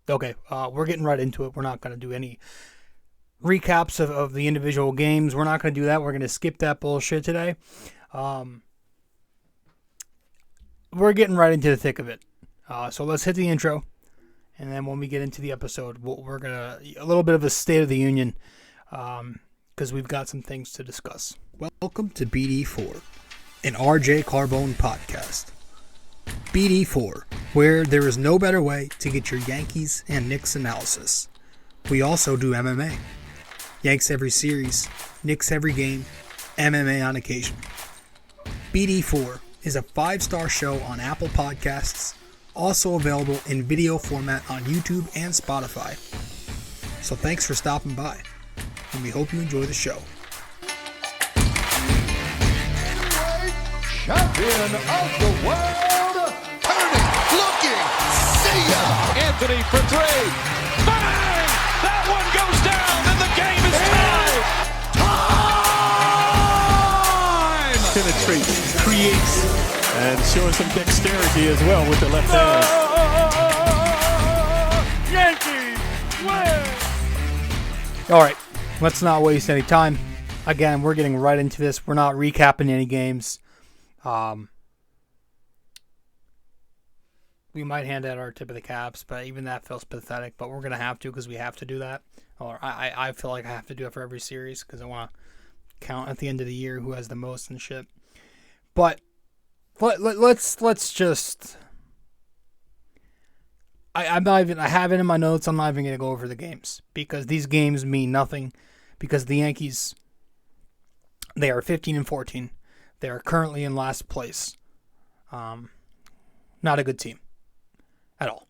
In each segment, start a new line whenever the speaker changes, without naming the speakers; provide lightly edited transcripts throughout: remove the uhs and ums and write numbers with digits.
Okay, we're getting right into it. We're not going to do any recaps of the individual games. We're not going to do that. We're going to skip that bullshit today. We're getting right into the thick of it. So let's hit the intro, and then when we get into the episode, we're going to a little bit of a State of the Union, because we've got some things to discuss. Welcome to BD4, an RJ Carbone podcast. BD4, where there is no better way to get your Yankees and Knicks analysis. We also do MMA. Yanks every series, Knicks every game, MMA on occasion. BD4 is a 5-star show on Apple Podcasts, also available in video format on YouTube and Spotify. So thanks for stopping by, and we hope you enjoy the show.
Champion of the world, turning, looking, see ya! Anthony for three, bang! That one goes down, and the game is tied! Time!
Penetrates, creates, and showing some dexterity as well with the left hand.
Yankees win!
All right, let's not waste any time. Again, we're getting right into this. We're not recapping any games. We might hand out our tip of the caps, but even that feels pathetic. But we're going to have to, because we have to do that. Or I feel like I have to do it for every series, because I want to count at the end of the year who has the most and shit. But let's just... I have it in my notes. I'm not even going to go over the games, because these games mean nothing. Because the Yankees, they are 15-14. They are currently in last place. Not a good team at all.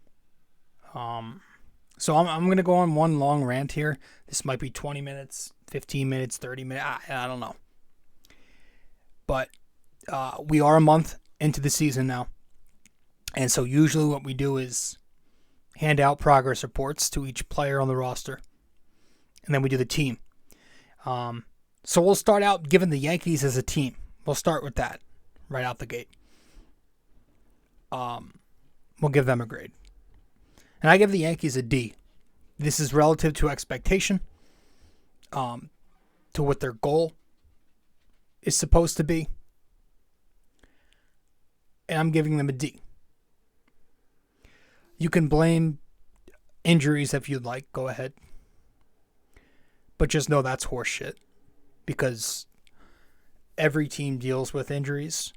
So I'm going to go on one long rant here. This might be 20 minutes, 15 minutes, 30 minutes. I don't know. But we are a month into the season now. And so usually what we do is hand out progress reports to each player on the roster. And then we do the team. So we'll start out giving the Yankees as a team. We'll start with that right out the gate. We'll give them a grade. And I give the Yankees a D. This is relative to expectation, to what their goal is supposed to be. And I'm giving them a D. You can blame injuries if you'd like. Go ahead. But just know that's horseshit. Because every team deals with injuries.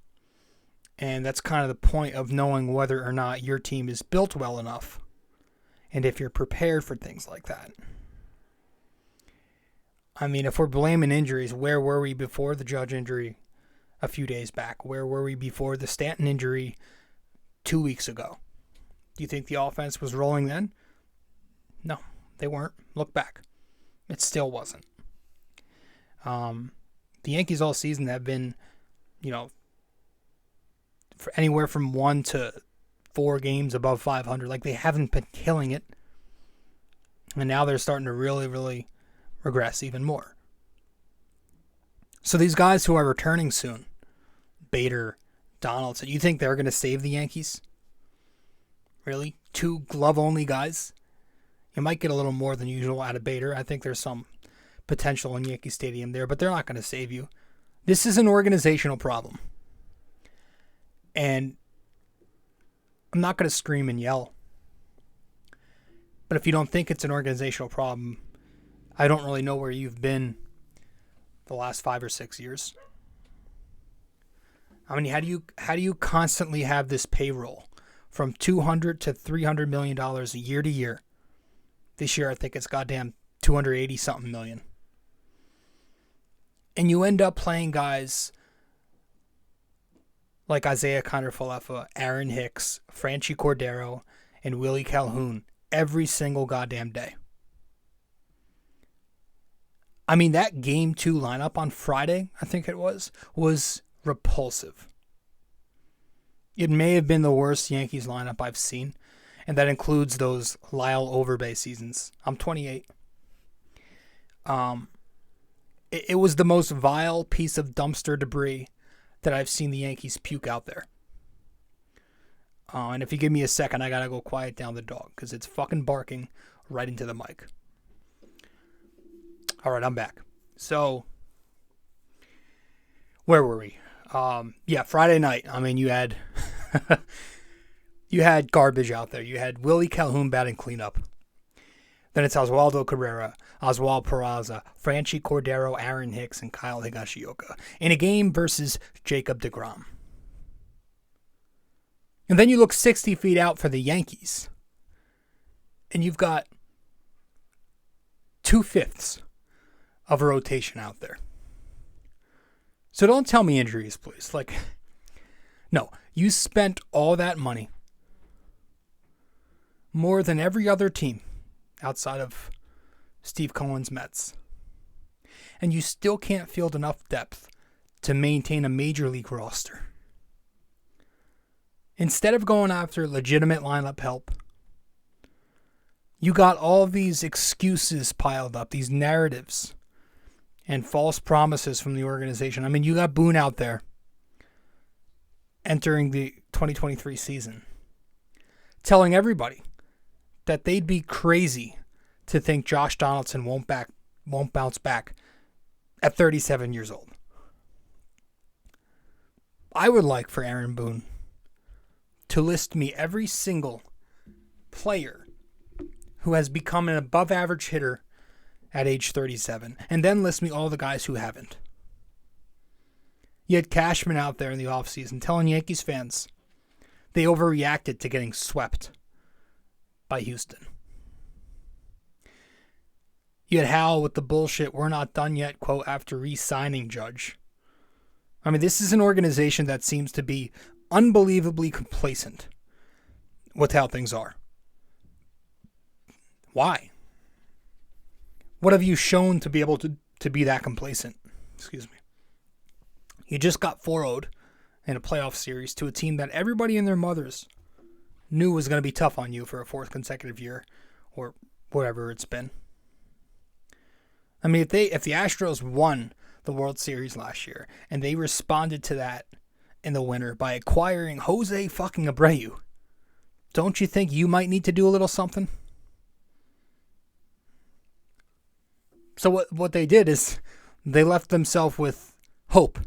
And that's kind of the point of knowing whether or not your team is built well enough. And if you're prepared for things like that. I mean, if we're blaming injuries, where were we before the Judge injury a few days back? Where were we before the Stanton injury 2 weeks ago? Do you think the offense was rolling then? No, they weren't. Look back. It still wasn't. The Yankees all season have been, for anywhere from 1 to 4 games above 500. Like, they haven't been killing it. And now they're starting to really, really regress even more. So these guys who are returning soon, Bader, Donaldson, you think they're going to save the Yankees? Really? 2 glove-only guys? You might get a little more than usual out of Bader. I think there's some potential in Yankee Stadium there, but they're not going to save you. This is an organizational problem. And I'm not going to scream and yell. But if you don't think it's an organizational problem, I don't really know where you've been the last 5 or 6 years. I mean, how do you constantly have this payroll from $200 to $300 million year to year? This year, I think it's goddamn 280 something million. And you end up playing guys like Isaiah Kiner-Falefa, Aaron Hicks, Franchy Cordero, and Willie Calhoun every single goddamn day. I mean, that Game 2 lineup on Friday, I think it was repulsive. It may have been the worst Yankees lineup I've seen, and that includes those Lyle Overbay seasons. I'm 28. It was the most vile piece of dumpster debris that I've seen the Yankees puke out there. And if you give me a second, I gotta go quiet down the dog because it's fucking barking right into the mic. All right, I'm back. So, where were we? Friday night. I mean, you had you had garbage out there. You had Willie Calhoun batting cleanup. Then it's Oswaldo Cabrera, Oswald Peraza, Franchi Cordero, Aaron Hicks, and Kyle Higashioka in a game versus Jacob deGrom. And then you look 60 feet out for the Yankees, and you've got 2/5 of a rotation out there. So don't tell me injuries, please. No, you spent all that money, more than every other team outside of Steve Cohen's Mets, and you still can't field enough depth to maintain a major league roster. Instead of going after legitimate lineup help, you got all these excuses piled up, these narratives and false promises from the organization. I mean, you got Boone out there entering the 2023 season telling everybody that they'd be crazy to think Josh Donaldson won't bounce back at 37 years old. I would like for Aaron Boone to list me every single player who has become an above-average hitter at age 37, and then list me all the guys who haven't. You had Cashman out there in the offseason telling Yankees fans they overreacted to getting swept by Houston. You had Hal with the bullshit, "we're not done yet," quote, after re-signing Judge. I mean, this is an organization that seems to be unbelievably complacent with how things are. Why? What have you shown to be able to be that complacent? Excuse me. You just got 4-0'd in a playoff series to a team that everybody and their mothers knew was going to be tough on you for a fourth consecutive year, or whatever it's been. I mean, if the Astros won the World Series last year and they responded to that in the winter by acquiring Jose fucking Abreu, don't you think you might need to do a little something? So what they did is they left themselves with hope.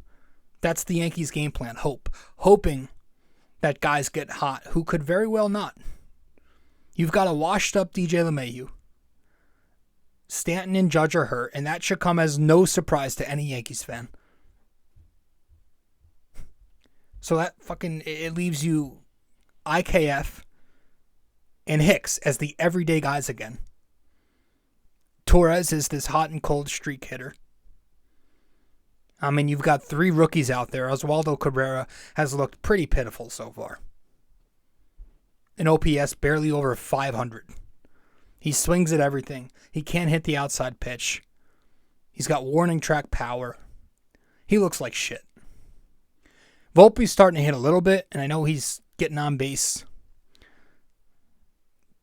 That's the Yankees' game plan, hope. Hoping that guys get hot who could very well not. You've got a washed-up DJ LeMahieu. Stanton and Judge are hurt, and that should come as no surprise to any Yankees fan. So that it leaves you IKF and Hicks as the everyday guys again. Torres is this hot and cold streak hitter. I mean, you've got 3 rookies out there. Oswaldo Cabrera has looked pretty pitiful so far. An OPS barely over 500. He swings at everything. He can't hit the outside pitch. He's got warning track power. He looks like shit. Volpe's starting to hit a little bit, and I know he's getting on base.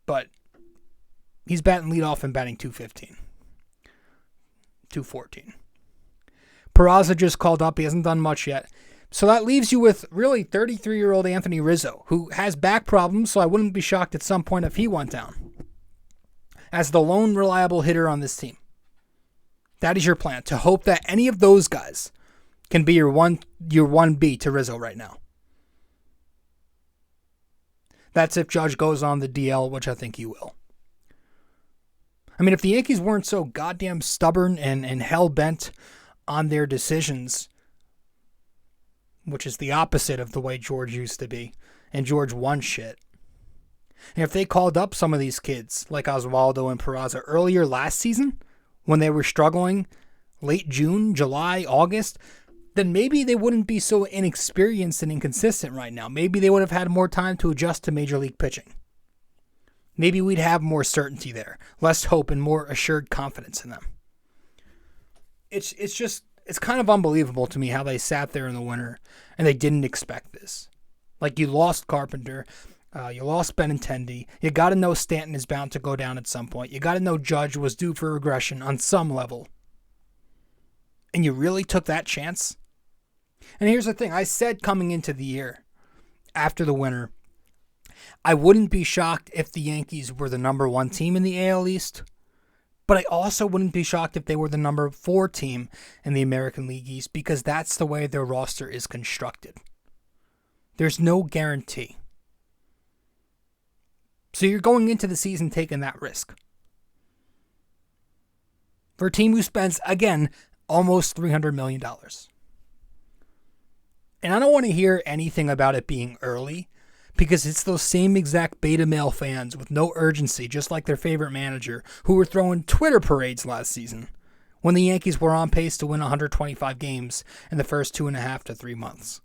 But he's batting leadoff and batting .215. .214. Peraza just called up. He hasn't done much yet. So that leaves you with really 33-year-old Anthony Rizzo, who has back problems, so I wouldn't be shocked at some point if he went down, as the lone reliable hitter on this team. That is your plan, to hope that any of those guys can be your 1B to Rizzo right now. That's if Judge goes on the DL, which I think he will. I mean, if the Yankees weren't so goddamn stubborn and hell-bent on their decisions, which is the opposite of the way George used to be, and George won shit. And if they called up some of these kids, like Oswaldo and Peraza, earlier last season, when they were struggling, late June, July, August, then maybe they wouldn't be so inexperienced and inconsistent right now. Maybe they would have had more time to adjust to major league pitching. Maybe we'd have more certainty there, less hope, and more assured confidence in them. It's kind of unbelievable to me how they sat there in the winter and they didn't expect this. Like, you lost Carpenter, you lost Benintendi, you got to know Stanton is bound to go down at some point, you got to know Judge was due for regression on some level. And you really took that chance? And here's the thing, I said coming into the year, after the winter, I wouldn't be shocked if the Yankees were the number 1 team in the AL East, but I also wouldn't be shocked if they were the number 4 team in the American League East, because that's the way their roster is constructed. There's no guarantee. So you're going into the season taking that risk. For a team who spends, again, almost $300 million. And I don't want to hear anything about it being early, because it's those same exact beta male fans with no urgency, just like their favorite manager, who were throwing Twitter parades last season when the Yankees were on pace to win 125 games in the first 2.5 to 3 months.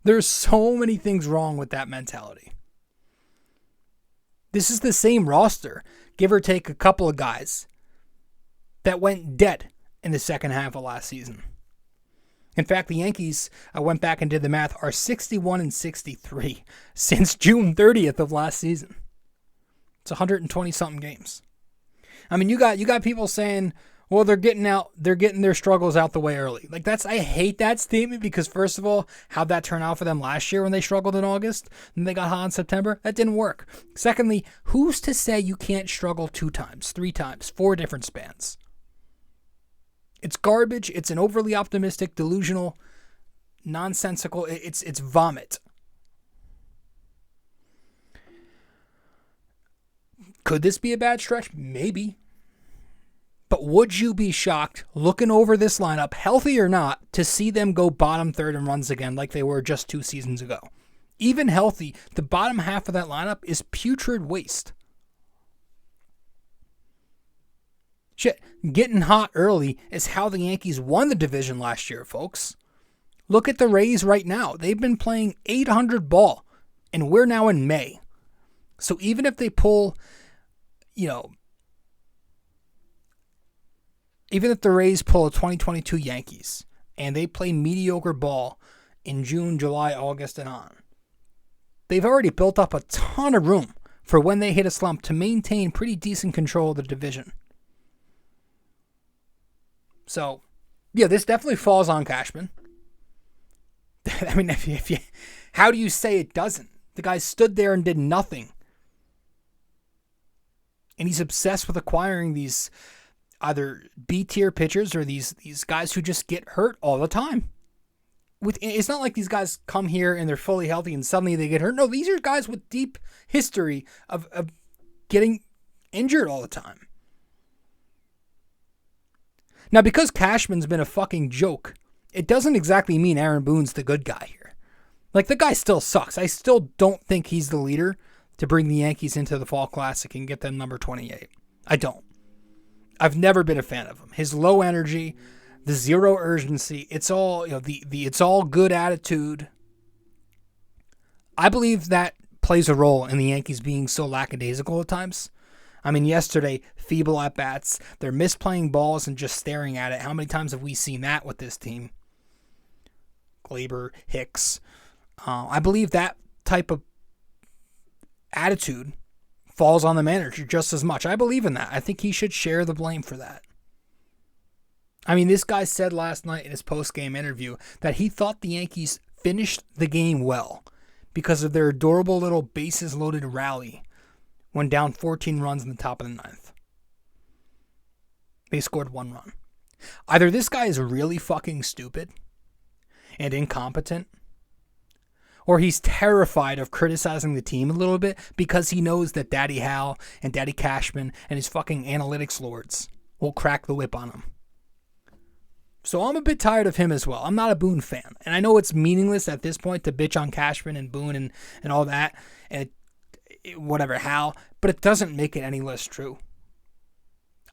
There's so many things wrong with that mentality. This is the same roster, give or take a couple of guys, that went dead in the second half of last season. In fact, the Yankees, I went back and did the math, are 61-63 since June 30th of last season. It's 120-something games. I mean, you got people saying, well, they're getting their struggles out the way early. Like, I hate that statement, because first of all, how'd that turn out for them last year when they struggled in August and they got hot in September? That didn't work. Secondly, who's to say you can't struggle 2 times, 3 times, 4 different spans? It's garbage. It's an overly optimistic, delusional, nonsensical. It's vomit. Could this be a bad stretch? Maybe. But would you be shocked, looking over this lineup, healthy or not, to see them go bottom third in runs again like they were just 2 seasons ago? Even healthy, the bottom half of that lineup is putrid waste. Shit, getting hot early is how the Yankees won the division last year, folks. Look at the Rays right now. They've been playing .800 ball, and we're now in May. So even if they pull, even if the Rays pull a 2022 Yankees, and they play mediocre ball in June, July, August, and on, they've already built up a ton of room for when they hit a slump to maintain pretty decent control of the division. So, yeah, this definitely falls on Cashman. I mean, how do you say it doesn't? The guy stood there and did nothing. And he's obsessed with acquiring these either B-tier pitchers or these guys who just get hurt all the time. It's not like these guys come here and they're fully healthy and suddenly they get hurt. No, these are guys with deep history of getting injured all the time. Now, because Cashman's been a fucking joke, it doesn't exactly mean Aaron Boone's the good guy here. Like, the guy still sucks. I still don't think he's the leader to bring the Yankees into the Fall Classic and get them number 28. I don't. I've never been a fan of him. His low energy, the zero urgency, it's all, it's all good attitude. I believe that plays a role in the Yankees being so lackadaisical at times. I mean, yesterday, feeble at-bats. They're misplaying balls and just staring at it. How many times have we seen that with this team? Glaber, Hicks. I believe that type of attitude falls on the manager just as much. I believe in that. I think he should share the blame for that. I mean, this guy said last night in his post-game interview that he thought the Yankees finished the game well because of their adorable little bases-loaded rally when down 14 runs in the top of the 9th. They scored 1 run. Either this guy is really fucking stupid and incompetent, or he's terrified of criticizing the team a little bit because he knows that Daddy Hal and Daddy Cashman and his fucking analytics lords will crack the whip on him. So I'm a bit tired of him as well. I'm not a Boone fan. And I know it's meaningless at this point to bitch on Cashman and Boone and all that, and whatever, Hal, but it doesn't make it any less true.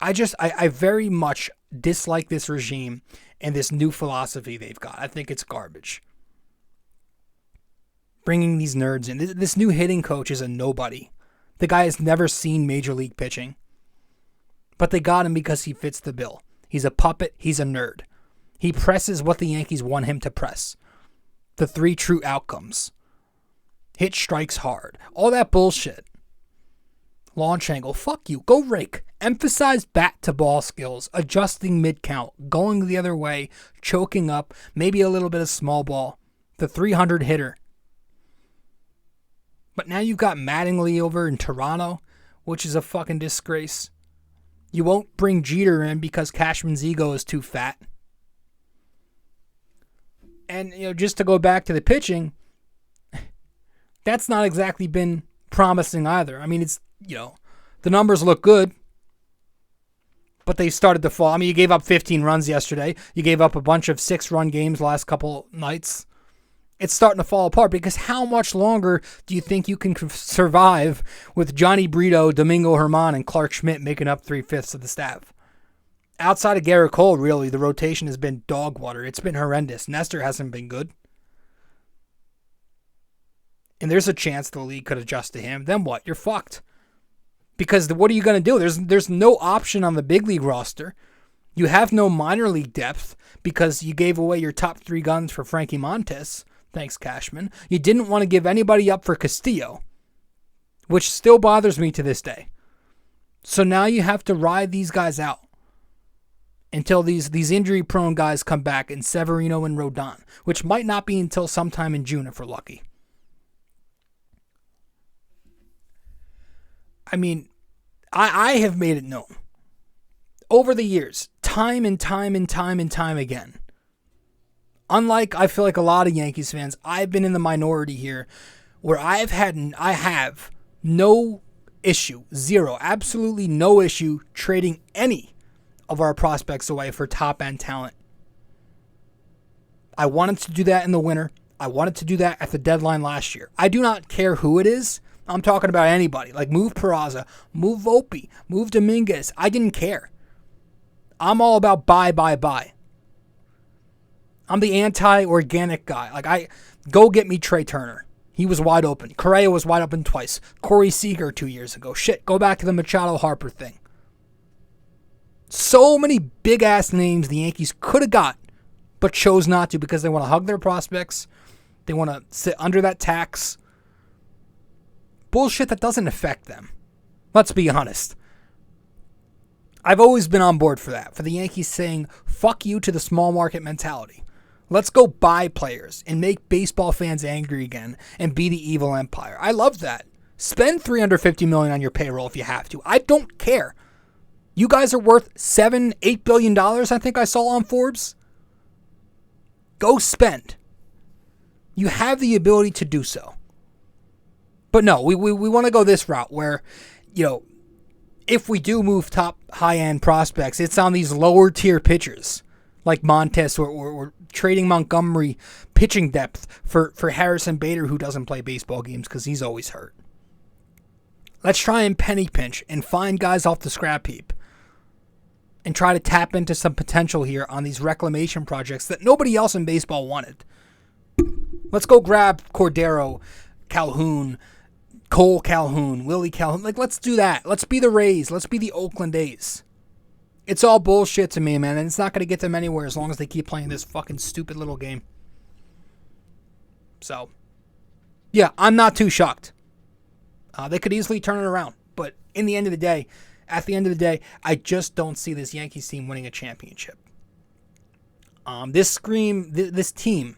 I very much dislike this regime and this new philosophy they've got. I think it's garbage. Bringing these nerds in. This new hitting coach is a nobody. The guy has never seen major league pitching. But they got him because he fits the bill. He's a puppet. He's a nerd. He presses what the Yankees want him to press. The 3 true outcomes. Hit strikes hard. All that bullshit. Launch angle. Fuck you. Go rake. Emphasize bat-to-ball skills. Adjusting mid-count. Going the other way. Choking up. Maybe a little bit of small ball. The 300 hitter. But now you've got Mattingly over in Toronto, which is a fucking disgrace. You won't bring Jeter in because Cashman's ego is too fat. And, just to go back to the pitching, that's not exactly been promising either. I mean, it's, the numbers look good, but they started to fall. I mean, you gave up 15 runs yesterday. You gave up a bunch of 6-run games last couple nights. It's starting to fall apart because how much longer do you think you can survive with Johnny Brito, Domingo Germán, and Clark Schmidt making up 3/5 of the staff? Outside of Gerrit Cole, really, the rotation has been dog water. It's been horrendous. Nestor hasn't been good. And there's a chance the league could adjust to him. Then what? You're fucked. Because what are you going to do? There's no option on the big league roster. You have no minor league depth because you gave away your top 3 guns for Frankie Montes. Thanks, Cashman. You didn't want to give anybody up for Castillo, which still bothers me to this day. So now you have to ride these guys out until these injury-prone guys come back in Severino and Rodon, which might not be until sometime in June if we're lucky. I mean, I have made it known over the years, time and time again. Unlike, I feel like a lot of Yankees fans, I've been in the minority here where I have no issue, zero, absolutely no issue trading any of our prospects away for top-end talent. I wanted to do that in the winter. I wanted to do that at the deadline last year. I do not care who it is. I'm talking about anybody. Like, move Peraza, move Volpe, move Dominguez. I didn't care. I'm all about buy. I'm the anti-organic guy. Go get me Trey Turner. He was wide open. Correa was wide open twice. Corey Seager 2 years ago. Shit, go back to the Machado Harper thing. So many big-ass names the Yankees could have got, but chose not to because they want to hug their prospects. They want to sit under that tax. Bullshit that doesn't affect them. Let's be honest. I've always been on board for that. For the Yankees saying, fuck you to the small market mentality. Let's go buy players and make baseball fans angry again and be the evil empire. I love that. Spend $350 million on your payroll if you have to. I don't care. You guys are worth $7-8 billion, I think I saw on Forbes. Go spend. You have the ability to do so. But no, we want to go this route where, if we do move top high-end prospects, it's on these lower-tier pitchers like Montes or trading Montgomery pitching depth for Harrison Bader, who doesn't play baseball games because he's always hurt. Let's try and penny pinch and find guys off the scrap heap and try to tap into some potential here on these reclamation projects that nobody else in baseball wanted. Let's go grab Cordero, Calhoun, Cole Calhoun, Willie Calhoun. Let's do that. Let's be the Rays. Let's be the Oakland A's. It's all bullshit to me, man, and it's not going to get them anywhere as long as they keep playing this fucking stupid little game. So, yeah, I'm not too shocked. They could easily turn it around, but at the end of the day, I just don't see this Yankees team winning a championship. This team,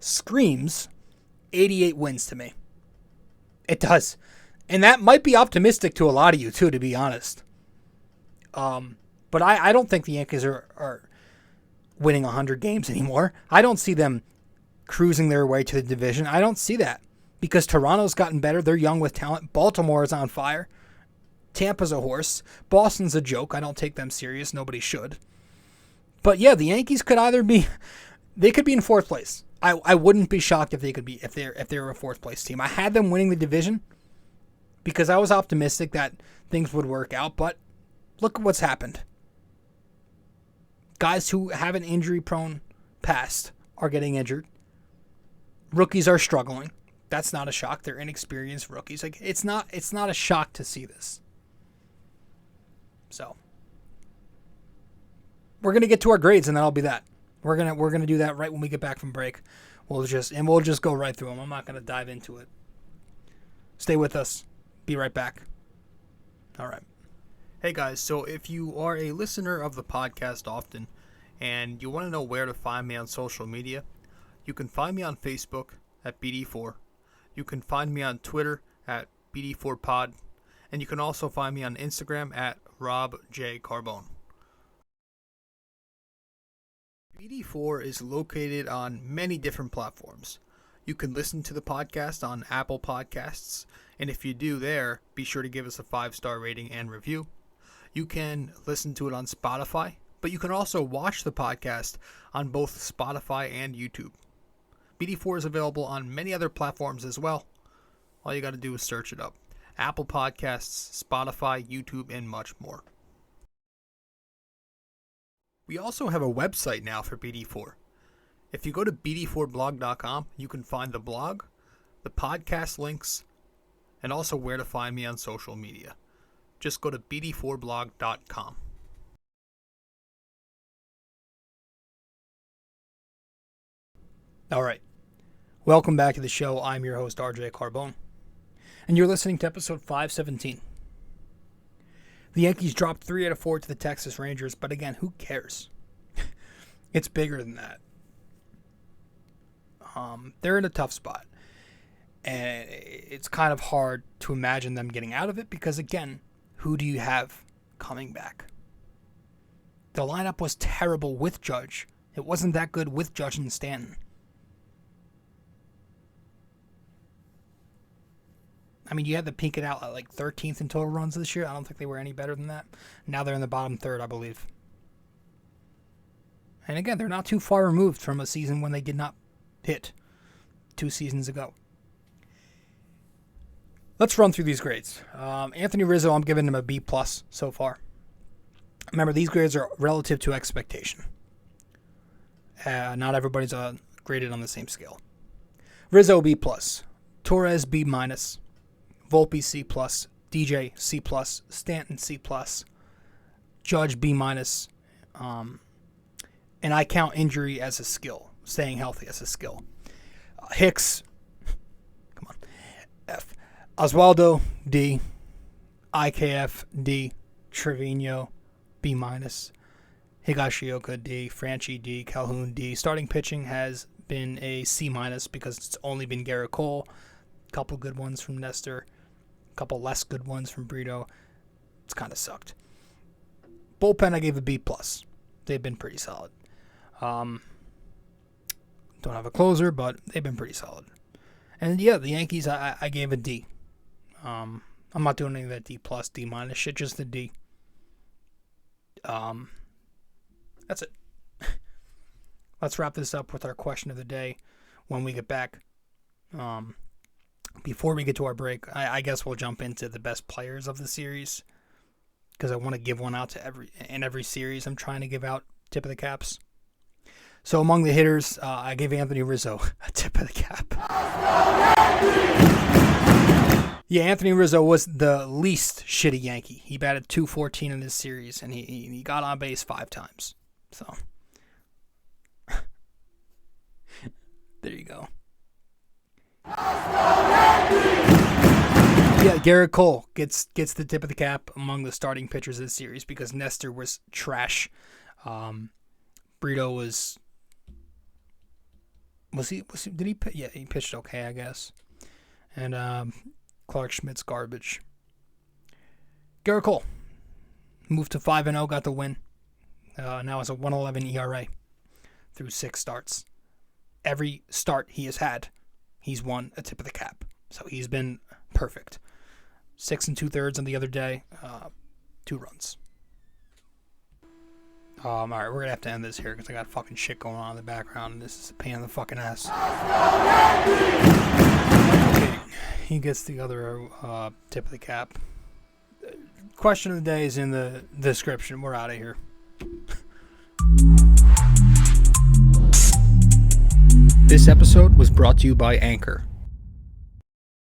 screams 88 wins to me. It does. And that might be optimistic to a lot of you, too, to be honest. But I don't think the Yankees are winning 100 games anymore. I don't see them cruising their way to the division. I don't see that. Because Toronto's gotten better. They're young with talent. Baltimore is on fire. Tampa's a horse. Boston's a joke. I don't take them serious. Nobody should. But yeah, the Yankees could either be... They could be in fourth place. I wouldn't be shocked if they could be if they were a fourth place team. I had them winning the division because I was optimistic that things would work out, but look at what's happened. Guys who have an injury-prone past are getting injured. Rookies are struggling. That's not a shock. They're inexperienced rookies. It's not a shock to see this. So we're gonna get to our grades, and that'll be that. We're gonna do that right when we get back from break. We'll just go right through them. I'm not gonna dive into it. Stay with us. Be right back. All right. Hey guys, so if you are a listener of the podcast often and you want to know where to find me on social media, you can find me on Facebook at BD4. You can find me on Twitter at BD4Pod, and you can also find me on Instagram at RobJCarbone. BD4 is located on many different platforms. You can listen to the podcast on Apple Podcasts, and if you do there, be sure to give us a 5-star rating and review. You can listen to it on Spotify, but you can also watch the podcast on both Spotify and YouTube. BD4 is available on many other platforms as well. All you got to do is search it up. Apple Podcasts, Spotify, YouTube, and much more. We also have a website now for BD4. If you go to BD4blog.com, you can find the blog, the podcast links, and also where to find me on social media. Just go to BD4blog.com. All right. Welcome back to the show. I'm your host, RJ Carbone, and you're listening to episode 517. The Yankees dropped 3 out of 4 to the Texas Rangers, but again, who cares? It's bigger than that. They're in a tough spot, and it's kind of hard to imagine them getting out of it because, again, who do you have coming back? The lineup was terrible with Judge. It wasn't that good with Judge and Stanton. I mean, you had to peak it out at like 13th in total runs this year. I don't think they were any better than that. Now they're in the bottom third, I believe. And again, they're not too far removed from a season when they did not hit 2 seasons ago. Let's run through these grades. Anthony Rizzo, I'm giving him a B+ so far. Remember, these grades are relative to expectation. Not everybody's graded on the same scale. Rizzo, B+. Torres, B-. Volpe, C+, DJ, C+, Stanton, C+, Judge, B-. And I count injury as a skill, staying healthy as a skill. Hicks, come on, F. Oswaldo, D. IKF, D. Trevino, B-. Higashioka, D. Franchi, D. Calhoun, D. Starting pitching has been a C- because it's only been Gerrit Cole. A couple good ones from Nestor. Couple less good ones from Brito. It's kind of sucked. Bullpen, I gave a B+. They've been pretty solid. Don't have a closer, but they've been pretty solid. And yeah, the Yankees, I gave a D. I'm not doing any of that D+, D- shit, just the D. That's it. Let's wrap this up with our question of the day when we get back. Before we get to our break, I guess we'll jump into the best players of the series because I want to give one out to every series. I'm trying to give out tip of the caps. So among the hitters, I gave Anthony Rizzo a tip of the cap. Yeah, Anthony Rizzo was the least shitty Yankee. He batted .214 in this series, and he got on base 5 times. So there you go. Yeah, Gerrit Cole gets the tip of the cap among the starting pitchers of the series because Nestor was trash. Brito was he did he yeah, he pitched okay, I guess. And Clark Schmidt's garbage. Gerrit Cole moved to 5-0, got the win. Now has a 1.11 ERA through 6 starts. Every start he has had, he's won a tip of the cap. So he's been perfect. 6 2/3 on the other day, 2 runs. All right, we're gonna have to end this here because I got fucking shit going on in the background, and this is a pain in the fucking ass. Okay, he gets the other tip of the cap. Question of the day is in the description. We're out of here. This episode was brought to you by Anchor.